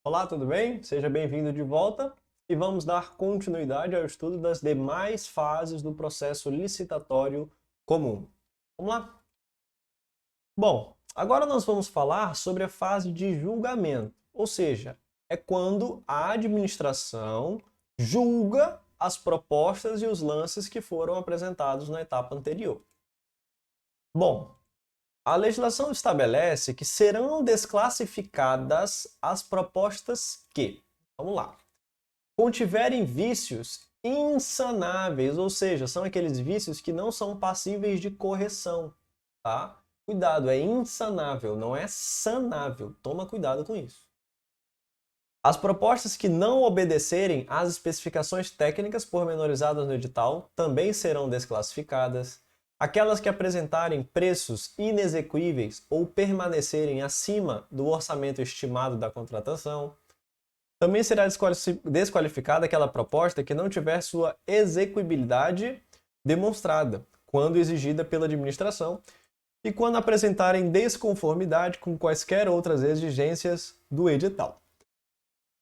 Olá, tudo bem? Seja bem-vindo de volta e vamos dar continuidade ao estudo das demais fases do processo licitatório comum. Vamos lá? Bom, agora nós vamos falar sobre a fase de julgamento, ou seja, é quando a administração julga as propostas e os lances que foram apresentados na etapa anterior. Bom, a legislação estabelece que serão desclassificadas as propostas que, vamos lá, contiverem vícios insanáveis, ou seja, são aqueles vícios que não são passíveis de correção, tá? Cuidado, é insanável, não é sanável. Toma cuidado com isso. As propostas que não obedecerem às especificações técnicas pormenorizadas no edital também serão desclassificadas. Aquelas que apresentarem preços inexequíveis ou permanecerem acima do orçamento estimado da contratação. Também será desqualificada aquela proposta que não tiver sua execuibilidade demonstrada, quando exigida pela administração, e quando apresentarem desconformidade com quaisquer outras exigências do edital.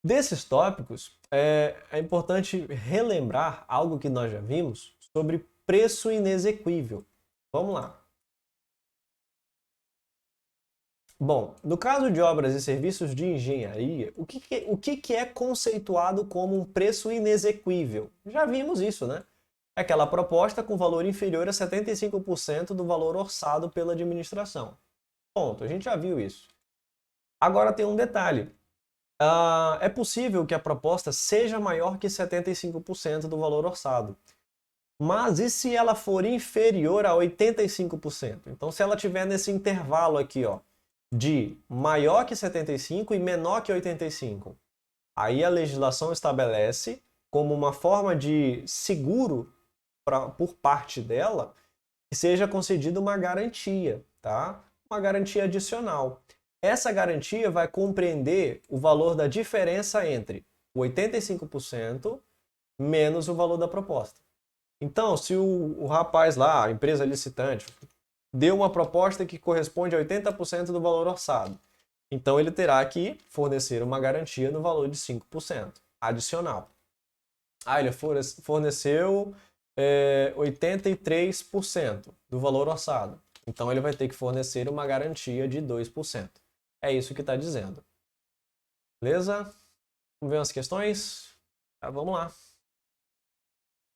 Desses tópicos, é importante relembrar algo que nós já vimos sobre preço inexequível. Vamos lá. Bom, no caso de obras e serviços de engenharia, o que é conceituado como um preço inexequível? Já vimos isso, né? É aquela proposta com valor inferior a 75% do valor orçado pela administração. Ponto, a gente já viu isso. Agora tem um detalhe. É possível que a proposta seja maior que 75% do valor orçado. Mas e se ela for inferior a 85%? Então, se ela tiver nesse intervalo aqui, ó, de maior que 75 e menor que 85, aí a legislação estabelece como uma forma de seguro por parte dela que seja concedida uma garantia, tá? Uma garantia adicional. Essa garantia vai compreender o valor da diferença entre o 85% menos o valor da proposta. Então, se o rapaz lá, a empresa licitante, deu uma proposta que corresponde a 80% do valor orçado, então ele terá que fornecer uma garantia no valor de 5% adicional. Ele forneceu 83% do valor orçado, então ele vai ter que fornecer uma garantia de 2%. É isso que está dizendo. Beleza? Vamos ver umas questões? Vamos lá.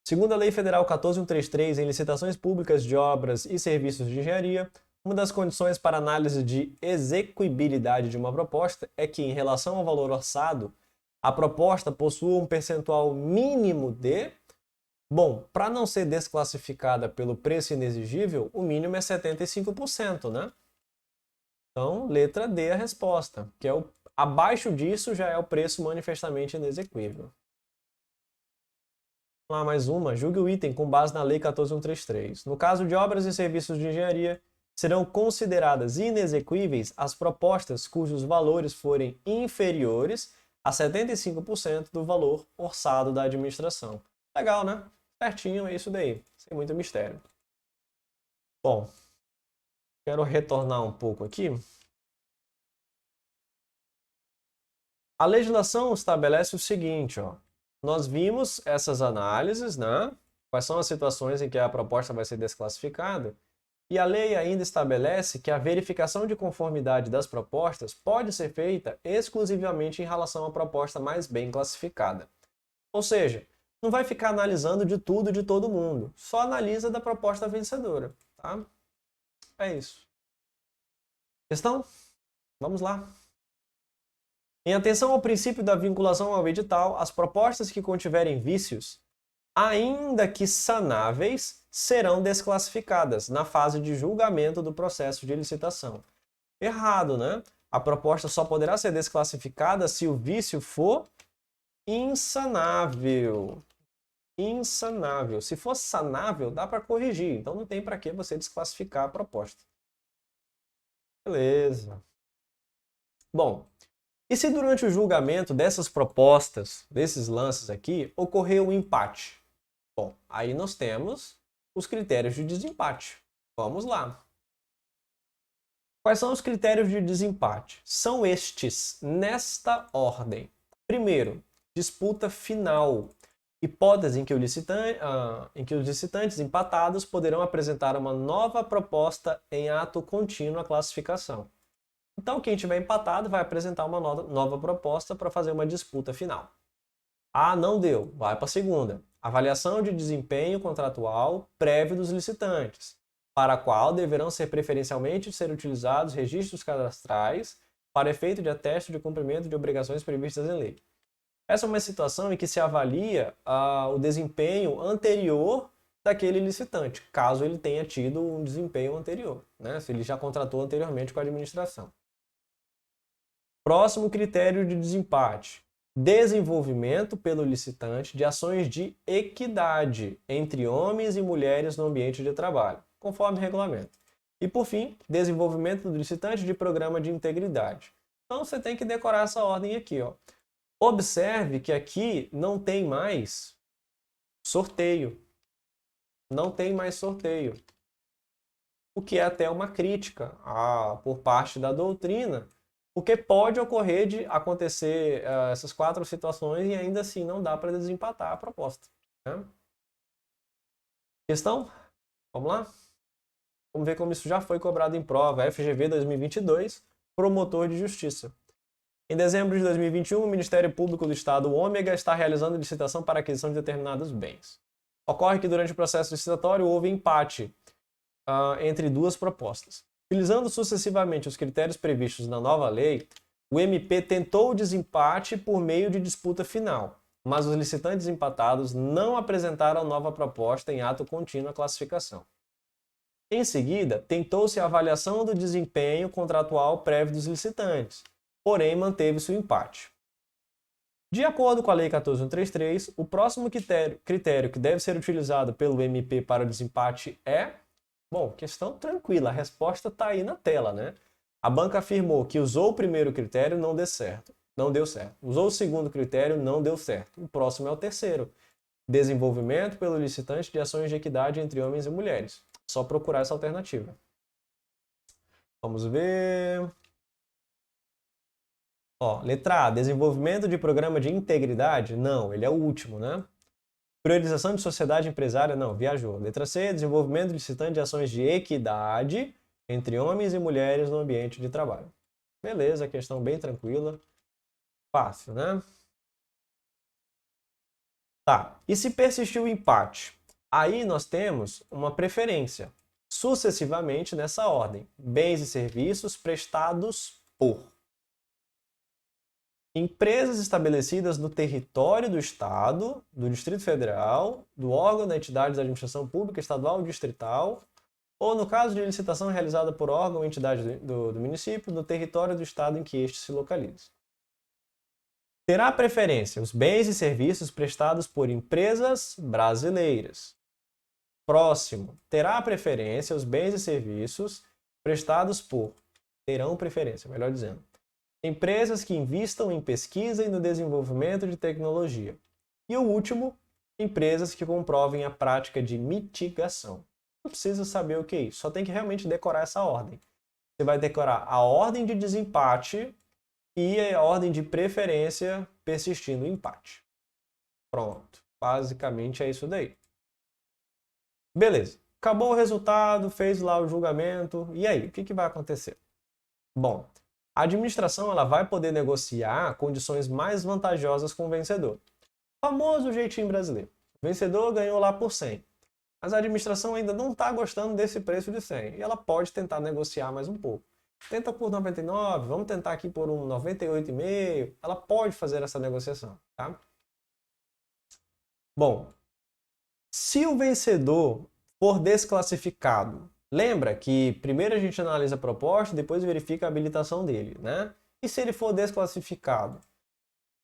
Segundo a Lei Federal 14.133, em licitações públicas de obras e serviços de engenharia, uma das condições para análise de execuibilidade de uma proposta é que, em relação ao valor orçado, a proposta possua um percentual mínimo de... Bom, para não ser desclassificada pelo preço inexigível, o mínimo é 75%, né? Então, letra D é a resposta, que é abaixo disso já é o preço manifestamente inexequível. Vamos lá, mais uma. Julgue o item com base na Lei 14.133. No caso de obras e serviços de engenharia, serão consideradas inexequíveis as propostas cujos valores forem inferiores a 75% do valor orçado da administração. Legal, né? Certinho, é isso daí. Sem muito mistério. Bom, quero retornar um pouco aqui. A legislação estabelece o seguinte, ó. Nós vimos essas análises, né? Quais são as situações em que a proposta vai ser desclassificada? E a lei ainda estabelece que a verificação de conformidade das propostas pode ser feita exclusivamente em relação à proposta mais bem classificada. Ou seja, não vai ficar analisando de tudo de todo mundo, só analisa da proposta vencedora, tá? É isso. Questão? Vamos lá. Em atenção ao princípio da vinculação ao edital, as propostas que contiverem vícios, ainda que sanáveis, serão desclassificadas na fase de julgamento do processo de licitação. Errado, né? A proposta só poderá ser desclassificada se o vício for insanável. Insanável. Se for sanável, dá para corrigir. Então não tem para que você desclassificar a proposta. Beleza. Bom, e se durante o julgamento dessas propostas, desses lances aqui, ocorreu um empate? Bom, aí nós temos os critérios de desempate. Vamos lá. Quais são os critérios de desempate? São estes, nesta ordem. Primeiro, disputa final. Hipótese em que os licitantes empatados poderão apresentar uma nova proposta em ato contínuo à classificação. Então, quem tiver empatado vai apresentar uma nova proposta para fazer uma disputa final. Ah, não deu, vai para a segunda. Avaliação de desempenho contratual prévio dos licitantes, para a qual deverão ser preferencialmente utilizados registros cadastrais para efeito de ateste de cumprimento de obrigações previstas em lei. Essa é uma situação em que se avalia o desempenho anterior daquele licitante, caso ele tenha tido um desempenho anterior, né? Se ele já contratou anteriormente com a administração. Próximo critério de desempate: desenvolvimento pelo licitante de ações de equidade entre homens e mulheres no ambiente de trabalho, conforme regulamento. E, por fim, desenvolvimento do licitante de programa de integridade. Então, você tem que decorar essa ordem aqui, ó. Observe que aqui não tem mais sorteio. Não tem mais sorteio. O que é até uma crítica por parte da doutrina, porque pode ocorrer de acontecer essas 4 situações e ainda assim não dá para desempatar a proposta, né? Questão? Vamos lá? Vamos ver como isso já foi cobrado em prova. FGV 2022, promotor de justiça. Em dezembro de 2021, o Ministério Público do Estado Ômega está realizando licitação para aquisição de determinados bens. Ocorre que durante o processo licitatório houve empate entre 2 propostas. Utilizando sucessivamente os critérios previstos na nova lei, o MP tentou o desempate por meio de disputa final, mas os licitantes empatados não apresentaram nova proposta em ato contínuo à classificação. Em seguida, tentou-se a avaliação do desempenho contratual prévio dos licitantes, porém manteve-se o empate. De acordo com a Lei 14.133, o próximo critério que deve ser utilizado pelo MP para o desempate é... Bom, questão tranquila, a resposta está aí na tela, né? A banca afirmou que usou o primeiro critério, não deu certo. Usou o segundo critério, não deu certo. O próximo é o terceiro. Desenvolvimento pelo licitante de ações de equidade entre homens e mulheres. Só procurar essa alternativa. Vamos ver... Ó, letra A, desenvolvimento de programa de integridade? Não, ele é o último, né? Priorização de sociedade empresária? Não, viajou. Letra C, desenvolvimento licitante de ações de equidade entre homens e mulheres no ambiente de trabalho. Beleza, questão bem tranquila. Fácil, né? Tá, e se persistir o empate? Aí nós temos uma preferência, sucessivamente nessa ordem. Bens e serviços prestados por empresas estabelecidas no território do Estado, do Distrito Federal, do órgão da entidade da administração pública estadual ou distrital, ou no caso de licitação realizada por órgão ou entidade do município, no território do Estado em que este se localiza. Terá preferência os bens e serviços prestados por empresas brasileiras. Próximo, terá preferência os bens e serviços prestados por, terão preferência, melhor dizendo, empresas que investam em pesquisa e no desenvolvimento de tecnologia. E o último, empresas que comprovem a prática de mitigação. Não precisa saber o que é isso, só tem que realmente decorar essa ordem. Você vai decorar a ordem de desempate e a ordem de preferência persistindo o empate. Pronto, basicamente é isso daí. Beleza, acabou o resultado, fez lá o julgamento, e aí, o que vai acontecer? Bom, a administração ela vai poder negociar condições mais vantajosas com o vencedor. Famoso jeitinho brasileiro. O vencedor ganhou lá por 100. Mas a administração ainda não está gostando desse preço de 100. E ela pode tentar negociar mais um pouco. Tenta por 99, vamos tentar aqui por um 98,5. Ela pode fazer essa negociação, tá? Bom, se o vencedor for desclassificado, lembra que primeiro a gente analisa a proposta, depois verifica a habilitação dele, né? E se ele for desclassificado?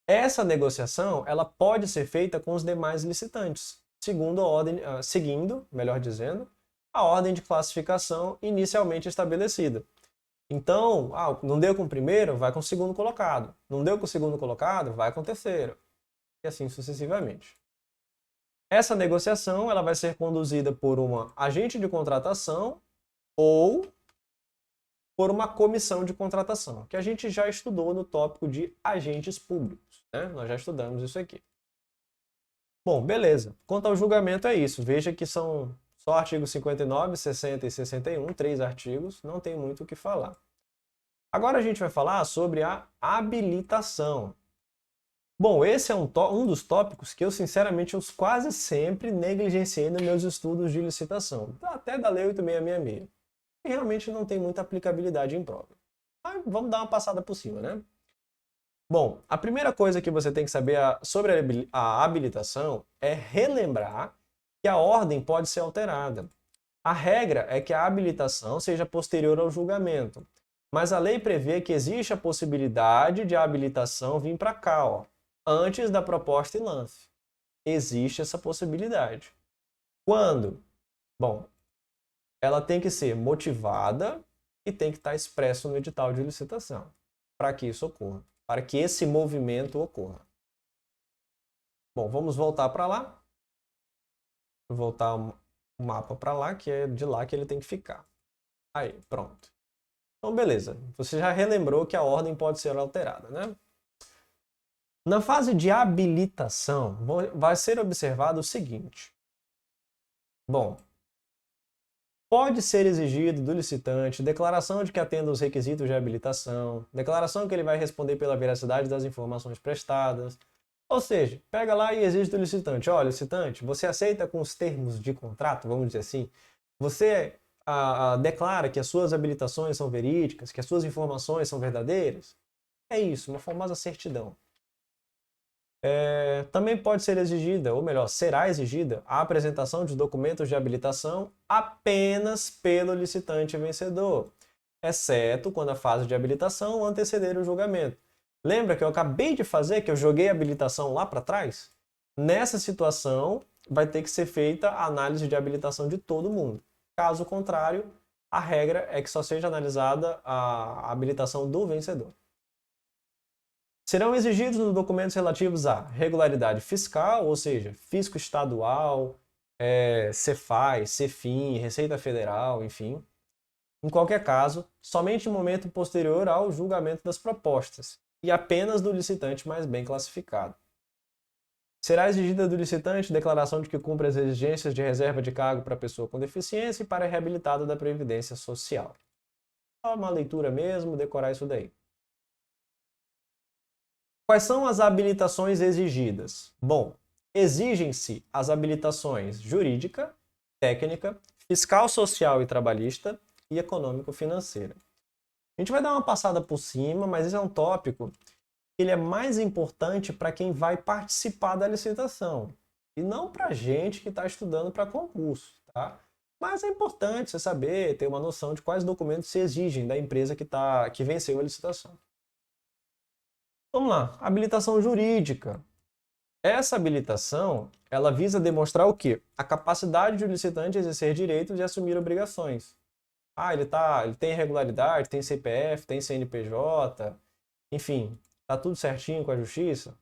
Essa negociação ela pode ser feita com os demais licitantes, seguindo, melhor dizendo, a ordem de classificação inicialmente estabelecida. Então, não deu com o primeiro, vai com o segundo colocado. Não deu com o segundo colocado, vai com o terceiro. E assim sucessivamente. Essa negociação ela vai ser conduzida por uma agente de contratação ou por uma comissão de contratação, que a gente já estudou no tópico de agentes públicos, né? Nós já estudamos isso aqui. Bom, beleza. Quanto ao julgamento é isso. Veja que são só artigos 59, 60 e 61, 3 artigos, não tem muito o que falar. Agora a gente vai falar sobre a habilitação. Bom, esse é um dos tópicos que eu, sinceramente, quase sempre negligenciei nos meus estudos de licitação, até da Lei 8666, e realmente não tem muita aplicabilidade em prova. Mas vamos dar uma passada por cima, né? Bom, a primeira coisa que você tem que saber sobre a habilitação é relembrar que a ordem pode ser alterada. A regra é que a habilitação seja posterior ao julgamento, mas a lei prevê que existe a possibilidade de a habilitação vir para cá, ó, antes da proposta e lance. Existe essa possibilidade. Quando? Bom, ela tem que ser motivada e tem que estar expresso no edital de licitação para que isso ocorra, para que esse movimento ocorra. Bom, vamos voltar para lá. Vou voltar o mapa para lá, que é de lá que ele tem que ficar. Aí, pronto. Então, beleza. Você já relembrou que a ordem pode ser alterada, né? Na fase de habilitação, vai ser observado o seguinte. Bom, pode ser exigido do licitante declaração de que atenda aos requisitos de habilitação, declaração que ele vai responder pela veracidade das informações prestadas. Ou seja, pega lá e exige do licitante. Olha, licitante, você aceita com os termos de contrato, vamos dizer assim? Você declara que as suas habilitações são verídicas, que as suas informações são verdadeiras? É isso, uma famosa certidão. Também pode ser exigida, ou melhor, será exigida, a apresentação de documentos de habilitação apenas pelo licitante vencedor, exceto quando a fase de habilitação anteceder o julgamento. Lembra que eu acabei de fazer, que eu joguei a habilitação lá para trás? Nessa situação, vai ter que ser feita a análise de habilitação de todo mundo. Caso contrário, a regra é que só seja analisada a habilitação do vencedor. Serão exigidos nos documentos relativos à regularidade fiscal, ou seja, fisco estadual, Cefaz, Cefim, Receita Federal, enfim. Em qualquer caso, somente em momento posterior ao julgamento das propostas e apenas do licitante mais bem classificado. Será exigida do licitante declaração de que cumpre as exigências de reserva de cargo para pessoa com deficiência e para reabilitado da Previdência Social. Só uma leitura mesmo, decorar isso daí. Quais são as habilitações exigidas? Bom, exigem-se as habilitações jurídica, técnica, fiscal, social e trabalhista e econômico-financeira. A gente vai dar uma passada por cima, mas esse é um tópico que ele é mais importante para quem vai participar da licitação e não para gente que está estudando para concurso, tá? Mas é importante você saber, ter uma noção de quais documentos se exigem da empresa que venceu a licitação. Vamos lá, habilitação jurídica. Essa habilitação, ela visa demonstrar o quê? A capacidade do licitante de exercer direitos e assumir obrigações. Ele tem regularidade, tem CPF, tem CNPJ, enfim, tá tudo certinho com a justiça.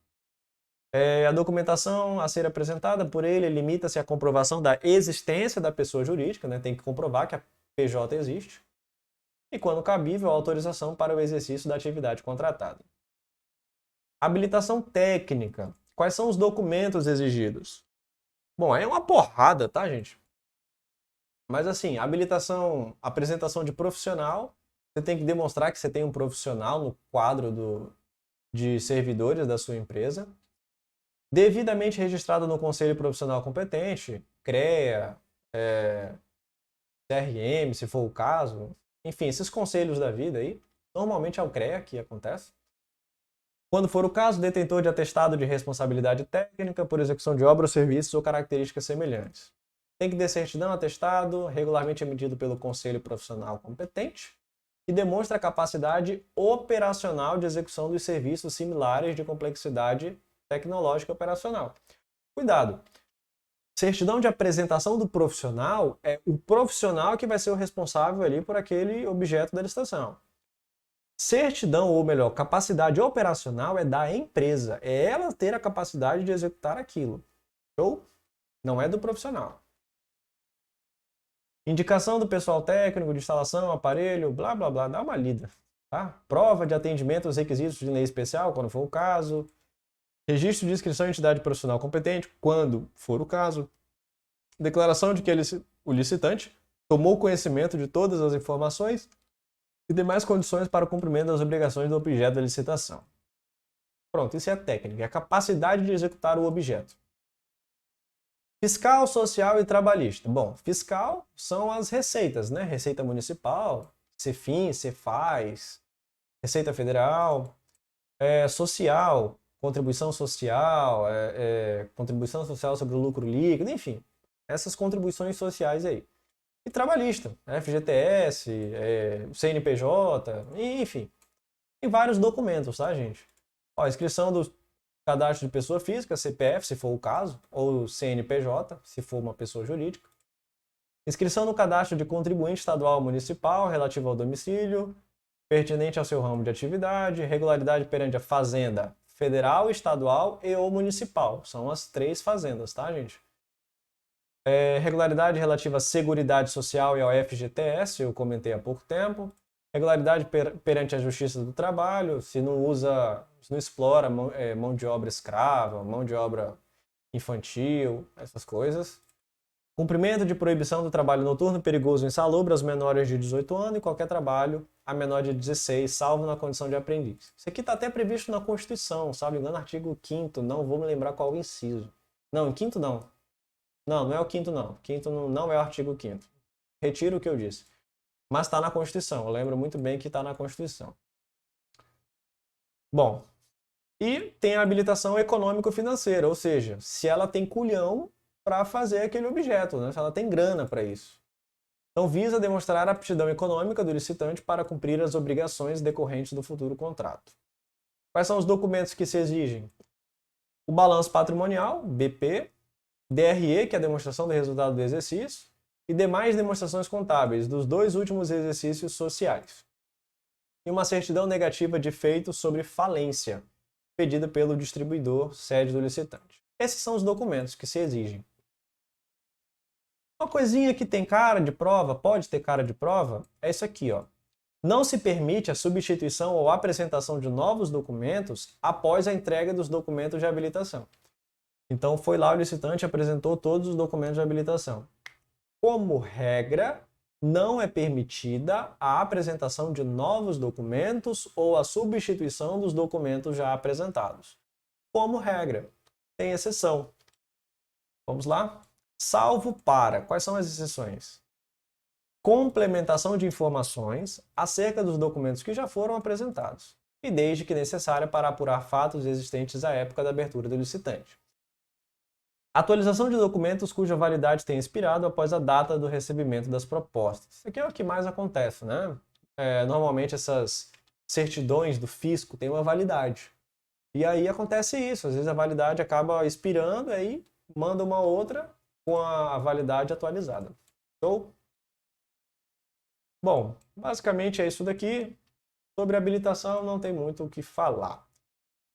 A documentação a ser apresentada por ele limita-se à comprovação da existência da pessoa jurídica, né? Tem que comprovar que a PJ existe. E, quando cabível, a autorização para o exercício da atividade contratada. Habilitação técnica. Quais são os documentos exigidos? Bom, é uma porrada, tá, gente? Mas assim, habilitação, apresentação de profissional, você tem que demonstrar que você tem um profissional no quadro de servidores da sua empresa. Devidamente registrado no Conselho Profissional Competente, CREA, CRM, se for o caso. Enfim, esses conselhos da vida aí. Normalmente é o CREA que acontece. Quando for o caso, detentor de atestado de responsabilidade técnica por execução de obra ou serviços ou características semelhantes. Tem que ter certidão, atestado, regularmente emitido pelo Conselho Profissional Competente, que demonstra a capacidade operacional de execução dos serviços similares de complexidade tecnológica operacional. Cuidado! Certidão de apresentação do profissional é o profissional que vai ser o responsável ali por aquele objeto da licitação. Certidão, ou melhor, capacidade operacional é da empresa. É ela ter a capacidade de executar aquilo. Show? Não é do profissional. Indicação do pessoal técnico de instalação, aparelho, blá blá blá, dá uma lida, tá? Prova de atendimento aos requisitos de lei especial, quando for o caso. Registro de inscrição em entidade profissional competente, quando for o caso. Declaração de que o licitante tomou conhecimento de todas as informações e demais condições para o cumprimento das obrigações do objeto da licitação. Pronto, isso é a técnica, é a capacidade de executar o objeto. Fiscal, social e trabalhista. Bom, fiscal são as receitas, né? Receita municipal, CEFIN, CEFAZ, Receita Federal, social, contribuição social, contribuição social sobre o lucro líquido, enfim, essas contribuições sociais aí. E trabalhista, FGTS, CNPJ, enfim, tem vários documentos, tá, gente? Ó, inscrição do cadastro de pessoa física, CPF, se for o caso, ou CNPJ, se for uma pessoa jurídica. Inscrição no cadastro de contribuinte estadual ou municipal relativo ao domicílio, pertinente ao seu ramo de atividade, regularidade perante a fazenda federal, estadual e ou municipal. São as 3 fazendas, tá, gente? Regularidade relativa à Seguridade Social e ao FGTS, eu comentei há pouco tempo. Regularidade perante a Justiça do Trabalho, se não explora mão de obra escrava, mão de obra infantil, essas coisas. Cumprimento de proibição do trabalho noturno perigoso e insalubre aos menores de 18 anos e qualquer trabalho a menor de 16, salvo na condição de aprendiz. Isso aqui está até previsto na Constituição, salvo engano, artigo 5º, não vou me lembrar qual o inciso. Não, em 5º não. Não é o 5º não. 5º não é o artigo 5º. Retiro o que eu disse. Mas está na Constituição, eu lembro muito bem que está na Constituição. Bom, e tem a habilitação econômico-financeira, ou seja, se ela tem culhão para fazer aquele objeto, né? Se ela tem grana para isso. Então, visa demonstrar a aptidão econômica do licitante para cumprir as obrigações decorrentes do futuro contrato. Quais são os documentos que se exigem? O balanço patrimonial, BP, DRE, que é a demonstração do resultado do exercício, e demais demonstrações contábeis dos 2 últimos exercícios sociais. E uma certidão negativa de feito sobre falência, pedida pelo distribuidor, sede do licitante. Esses são os documentos que se exigem. Uma coisinha que tem cara de prova, pode ter cara de prova, é isso aqui, ó. Não se permite a substituição ou apresentação de novos documentos após a entrega dos documentos de habilitação. Então foi lá o licitante, apresentou todos os documentos de habilitação. Como regra, não é permitida a apresentação de novos documentos ou a substituição dos documentos já apresentados. Como regra, tem exceção. Vamos lá? Salvo para, quais são as exceções? Complementação de informações acerca dos documentos que já foram apresentados, e desde que necessária para apurar fatos existentes à época da abertura do licitante. Atualização de documentos cuja validade tenha expirado após a data do recebimento das propostas. Isso aqui é o que mais acontece, né? Normalmente essas certidões do fisco têm uma validade. E aí acontece isso, às vezes a validade acaba expirando, aí manda uma outra com a validade atualizada. Show? Bom, basicamente é isso daqui. Sobre habilitação não tem muito o que falar.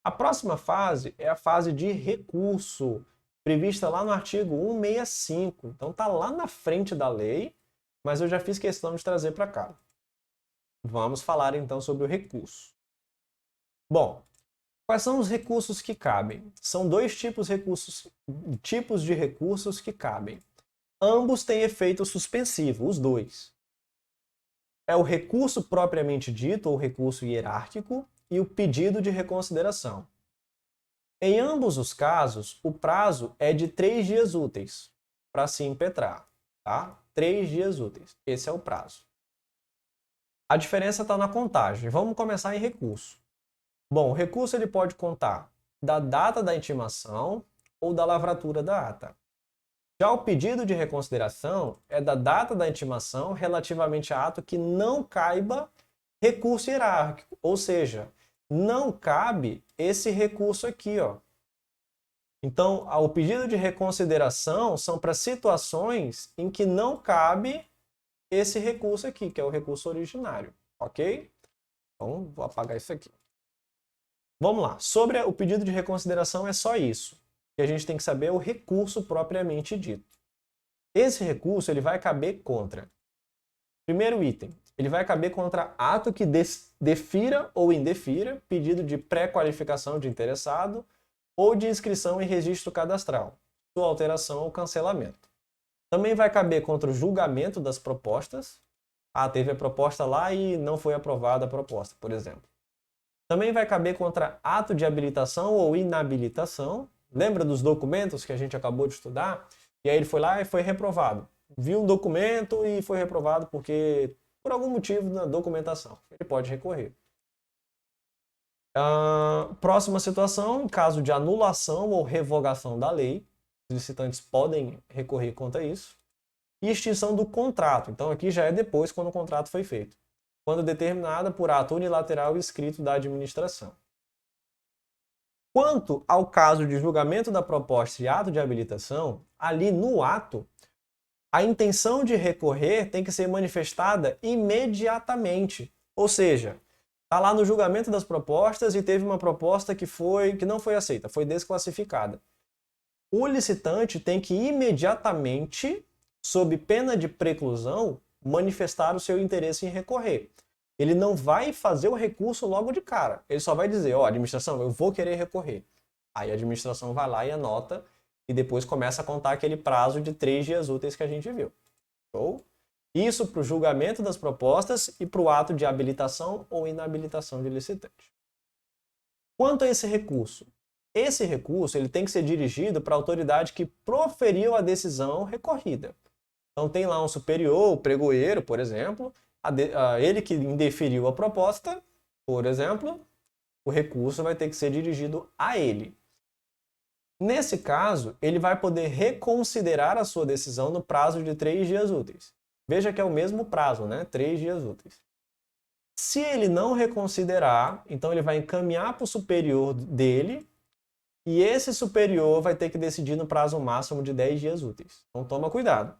A próxima fase é a fase de recurso, prevista lá no artigo 165. Então tá lá na frente da lei, mas eu já fiz questão de trazer para cá. Vamos falar então sobre o recurso. Bom, quais são os recursos que cabem? São 2 tipos de recursos que cabem. Ambos têm efeito suspensivo, os 2. É o recurso propriamente dito, ou recurso hierárquico, e o pedido de reconsideração. Em ambos os casos, o prazo é de 3 dias úteis para se impetrar, tá? 3 dias úteis, esse é o prazo. A diferença está na contagem. Vamos começar em recurso. Bom, o recurso ele pode contar da data da intimação ou da lavratura da ata. Já o pedido de reconsideração é da data da intimação relativamente a ato que não caiba recurso hierárquico, ou seja, não cabe esse recurso aqui, ó. Então, o pedido de reconsideração são para situações em que não cabe esse recurso aqui, que é o recurso originário, ok? Então, vou apagar isso aqui. Vamos lá. Sobre o pedido de reconsideração é só isso. Que a gente tem que saber o recurso propriamente dito. Esse recurso ele vai caber contra, primeiro item, ele vai caber contra ato que defira ou indefira pedido de pré-qualificação de interessado ou de inscrição em registro cadastral, sua alteração ou cancelamento. Também vai caber contra o julgamento das propostas. Teve a proposta lá e não foi aprovada a proposta, por exemplo. Também vai caber contra ato de habilitação ou inabilitação. Lembra dos documentos que a gente acabou de estudar? E aí ele foi lá e foi reprovado. Viu um documento e foi reprovado porque, por algum motivo na documentação. Ele pode recorrer. Próxima situação, em caso de anulação ou revogação da lei, os licitantes podem recorrer contra isso. E extinção do contrato. Então aqui já é depois, quando o contrato foi feito. Quando determinada por ato unilateral escrito da administração. Quanto ao caso de julgamento da proposta e ato de habilitação, ali no ato, a intenção de recorrer tem que ser manifestada imediatamente. Ou seja, está lá no julgamento das propostas e teve uma proposta que não foi aceita, foi desclassificada. O licitante tem que imediatamente, sob pena de preclusão, manifestar o seu interesse em recorrer. Ele não vai fazer o recurso logo de cara. Ele só vai dizer, administração, eu vou querer recorrer. Aí a administração vai lá e anota e depois começa a contar aquele prazo de 3 dias úteis que a gente viu. Show? Isso para o julgamento das propostas e para o ato de habilitação ou inabilitação de licitante. Quanto a esse recurso ele tem que ser dirigido para a autoridade que proferiu a decisão recorrida. Então tem lá um superior, o pregoeiro, por exemplo, ele que indeferiu a proposta, por exemplo, o recurso vai ter que ser dirigido a ele. Nesse caso, ele vai poder reconsiderar a sua decisão no prazo de 3 dias úteis. Veja que é o mesmo prazo, né? 3 dias úteis. Se ele não reconsiderar, então ele vai encaminhar para o superior dele e esse superior vai ter que decidir no prazo máximo de 10 dias úteis. Então toma cuidado.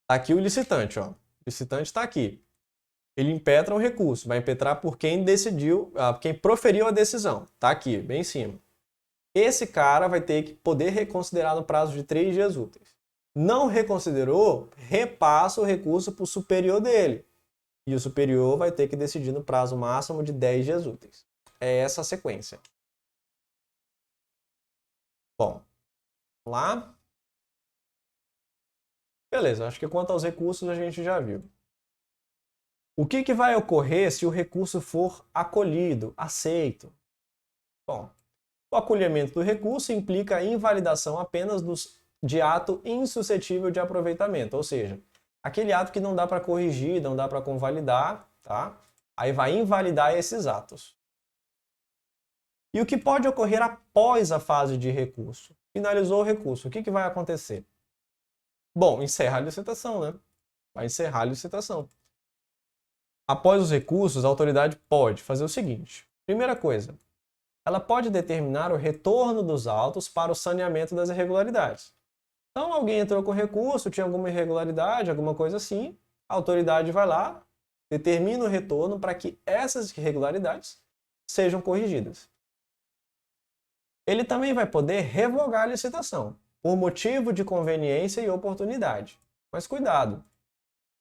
Tá aqui o licitante. O licitante está aqui. Ele impetra um recurso. Vai impetrar por quem decidiu, quem proferiu a decisão. Está aqui, bem em cima. Esse cara vai ter que poder reconsiderar no prazo de 3 dias úteis. Não reconsiderou, repassa o recurso para o superior dele. E o superior vai ter que decidir no prazo máximo de 10 dias úteis. É essa a sequência. Bom, vamos lá. Beleza, acho que quanto aos recursos a gente já viu. O que vai ocorrer se o recurso for acolhido, aceito? Bom, o acolhimento do recurso implica a invalidação apenas de ato insuscetível de aproveitamento, ou seja, aquele ato que não dá para corrigir, não dá para convalidar, tá? Aí vai invalidar esses atos. E o que pode ocorrer após a fase de recurso? Finalizou o recurso, o que vai acontecer? Bom, encerra a licitação, né? Vai encerrar a licitação. Após os recursos, a autoridade pode fazer o seguinte. Primeira coisa, ela pode determinar o retorno dos autos para o saneamento das irregularidades. Então, alguém entrou com recurso, tinha alguma irregularidade, alguma coisa assim, a autoridade vai lá, determina o retorno para que essas irregularidades sejam corrigidas. Ele também vai poder revogar a licitação, por motivo de conveniência e oportunidade. Mas cuidado!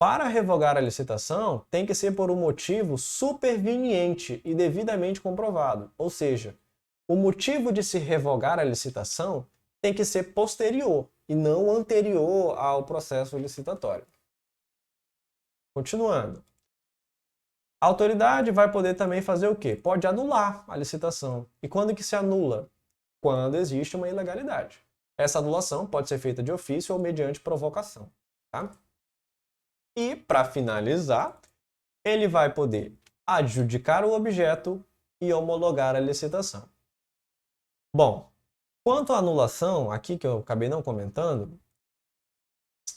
Para revogar a licitação, tem que ser por um motivo superveniente e devidamente comprovado. Ou seja, o motivo de se revogar a licitação tem que ser posterior e não anterior ao processo licitatório. Continuando. A autoridade vai poder também fazer o quê? Pode anular a licitação. E quando que se anula? Quando existe uma ilegalidade. Essa anulação pode ser feita de ofício ou mediante provocação. Tá? E, para finalizar, ele vai poder adjudicar o objeto e homologar a licitação. Bom, quanto à anulação, aqui que eu acabei não comentando,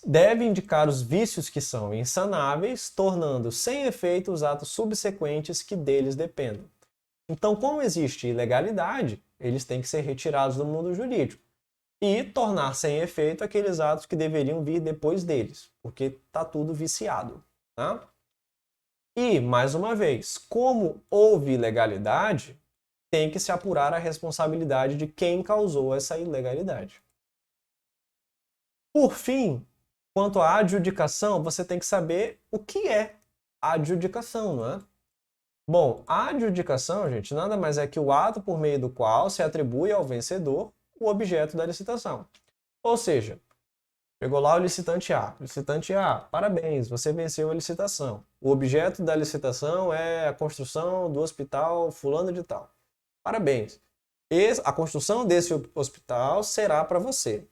deve indicar os vícios que são insanáveis, tornando sem efeito os atos subsequentes que deles dependam. Então, como existe ilegalidade, eles têm que ser retirados do mundo jurídico e tornar sem efeito aqueles atos que deveriam vir depois deles, porque está tudo viciado. Tá? E, mais uma vez, como houve ilegalidade, tem que se apurar a responsabilidade de quem causou essa ilegalidade. Por fim, quanto à adjudicação, você tem que saber o que é a adjudicação, não é? Bom, a adjudicação, gente, nada mais é que o ato por meio do qual se atribui ao vencedor o objeto da licitação. Ou seja, chegou lá o licitante A. Licitante A, parabéns, você venceu a licitação. O objeto da licitação é a construção do hospital fulano de tal. Parabéns. A construção desse hospital será para você.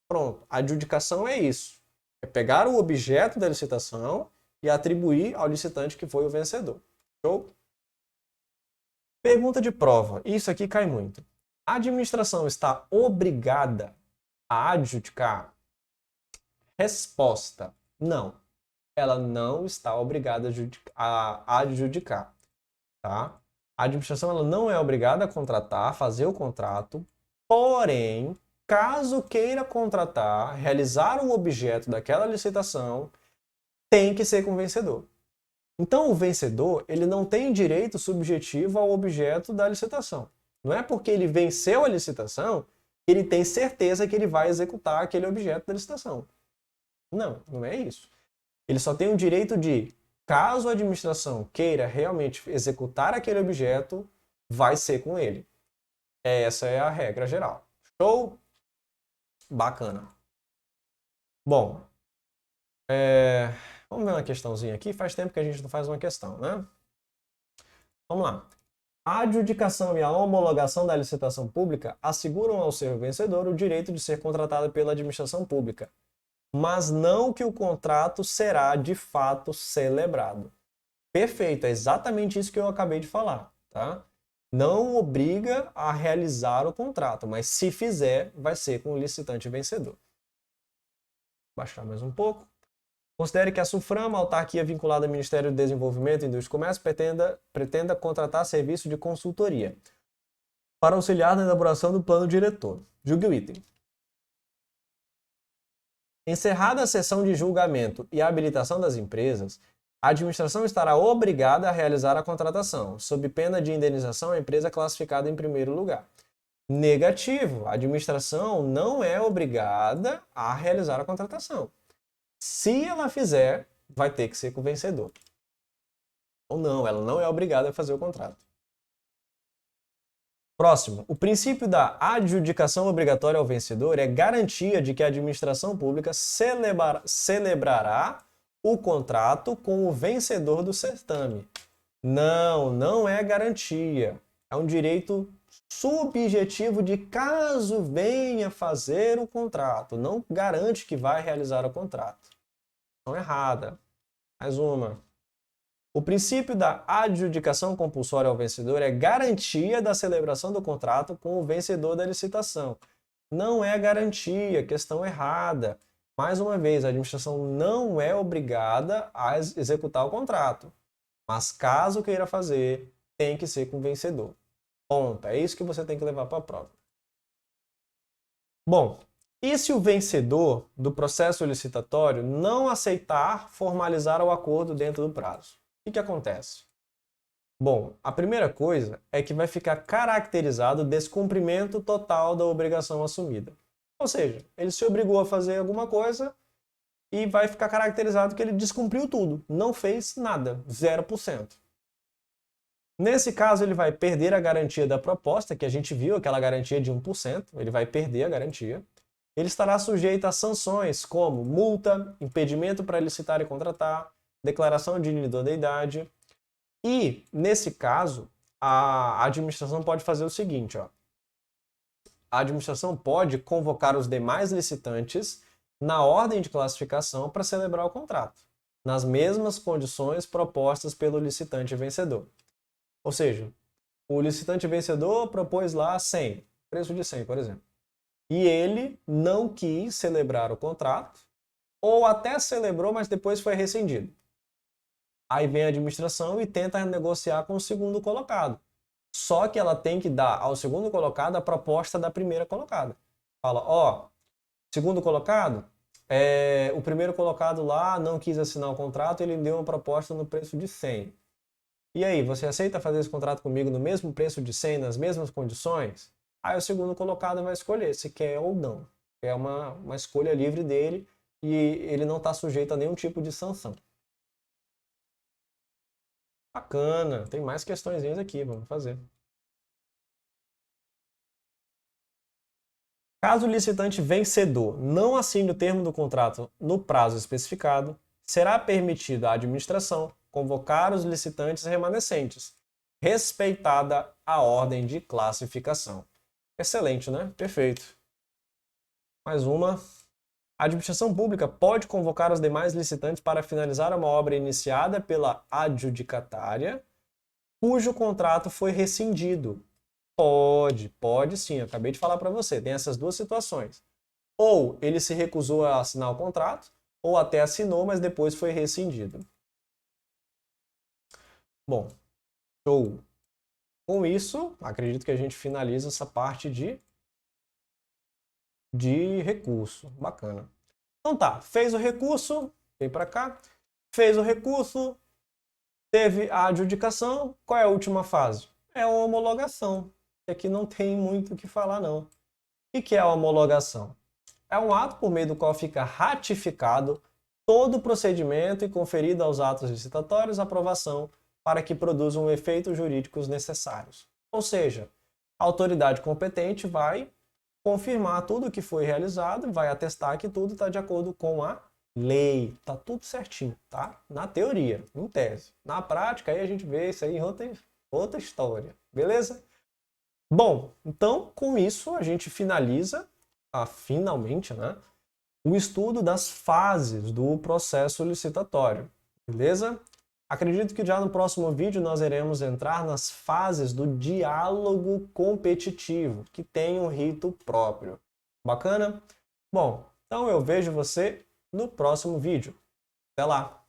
Pronto, a adjudicação é isso. É pegar o objeto da licitação e atribuir ao licitante que foi o vencedor. Show? Pergunta de prova. Isso aqui cai muito. A administração está obrigada a adjudicar? Resposta: não. Ela não está obrigada a adjudicar. Tá? A administração ela não é obrigada a contratar, fazer o contrato, porém, caso queira contratar, realizar um objeto daquela licitação, tem que ser com o vencedor. Então, o vencedor ele não tem direito subjetivo ao objeto da licitação. Não é porque ele venceu a licitação que ele tem certeza que ele vai executar aquele objeto da licitação. Não, não é isso. Ele só tem o direito de, caso a administração queira realmente executar aquele objeto, vai ser com ele. Essa é a regra geral. Show? Bacana. Bom, vamos ver uma questãozinha aqui. Faz tempo que a gente não faz uma questão, né? Vamos lá. A adjudicação e a homologação da licitação pública asseguram ao seu vencedor o direito de ser contratado pela administração pública, mas não que o contrato será de fato celebrado. Perfeito, é exatamente isso que eu acabei de falar, tá? Não obriga a realizar o contrato, mas se fizer, vai ser com o licitante vencedor. Baixar mais um pouco. Considere que a SUFRAMA, autarquia vinculada ao Ministério do Desenvolvimento, Indústria e Comércio, pretenda contratar serviço de consultoria para auxiliar na elaboração do plano diretor. Julgue o item. Encerrada a sessão de julgamento e a habilitação das empresas, a administração estará obrigada a realizar a contratação, sob pena de indenização à empresa classificada em primeiro lugar. Negativo, a administração não é obrigada a realizar a contratação. Se ela fizer, vai ter que ser com o vencedor. Ou não, ela não é obrigada a fazer o contrato. Próximo, o princípio da adjudicação obrigatória ao vencedor é garantia de que a administração pública celebrará o contrato com o vencedor do certame. Não, não é garantia. É um direito subjetivo de caso venha fazer o contrato. Não garante que vai realizar o contrato. Não errada. Mais uma. O princípio da adjudicação compulsória ao vencedor é garantia da celebração do contrato com o vencedor da licitação. Não é garantia, questão errada. Mais uma vez, a administração não é obrigada a executar o contrato. Mas caso queira fazer, tem que ser com o vencedor. Ponto. É isso que você tem que levar para a prova. Bom, e se o vencedor do processo licitatório não aceitar formalizar o acordo dentro do prazo? O que acontece? Bom, a primeira coisa é que vai ficar caracterizado o descumprimento total da obrigação assumida. Ou seja, ele se obrigou a fazer alguma coisa e vai ficar caracterizado que ele descumpriu tudo, não fez nada, 0%. Nesse caso, ele vai perder a garantia da proposta, que a gente viu, aquela garantia de 1%, ele vai perder a garantia. Ele estará sujeito a sanções como multa, impedimento para licitar e contratar, declaração de idoneidade. E, nesse caso, a administração pode fazer o seguinte, ó. A administração pode convocar os demais licitantes na ordem de classificação para celebrar o contrato, nas mesmas condições propostas pelo licitante vencedor. Ou seja, o licitante vencedor propôs lá 100, preço de 100, por exemplo. E ele não quis celebrar o contrato, ou até celebrou, mas depois foi rescindido. Aí vem a administração e tenta negociar com o segundo colocado. Só que ela tem que dar ao segundo colocado a proposta da primeira colocada. Fala, ó, segundo colocado, o primeiro colocado lá não quis assinar o contrato, ele deu uma proposta no preço de 100. E aí, você aceita fazer esse contrato comigo no mesmo preço de 100, nas mesmas condições? Aí o segundo colocado vai escolher se quer ou não. É uma escolha livre dele e ele não está sujeito a nenhum tipo de sanção. Bacana, tem mais questõezinhas aqui, vamos fazer. Caso o licitante vencedor não assine o termo do contrato no prazo especificado, será permitido à administração convocar os licitantes remanescentes, respeitada a ordem de classificação. Excelente, né? Perfeito. Mais uma. A administração pública pode convocar os demais licitantes para finalizar uma obra iniciada pela adjudicatária, cujo contrato foi rescindido. Pode sim. Eu acabei de falar para você. Tem essas duas situações. Ou ele se recusou a assinar o contrato, ou até assinou, mas depois foi rescindido. Bom, show. Com isso, acredito que a gente finaliza essa parte de recurso. Bacana. Então tá, fez o recurso, vem para cá, fez o recurso, teve a adjudicação, qual é a última fase? É a homologação. Aqui não tem muito o que falar não. O que é a homologação? É um ato por meio do qual fica ratificado todo o procedimento e conferido aos atos licitatórios aprovação para que produzam efeitos jurídicos necessários. Ou seja, a autoridade competente vai confirmar tudo o que foi realizado, vai atestar que tudo está de acordo com a lei. Tá tudo certinho, tá? Na teoria, em tese. Na prática, aí a gente vê isso aí em outra história, beleza? Bom, então com isso a gente finaliza, finalmente, né, o estudo das fases do processo licitatório, beleza? Acredito que já no próximo vídeo nós iremos entrar nas fases do diálogo competitivo, que tem um rito próprio. Bacana? Bom, então eu vejo você no próximo vídeo. Até lá!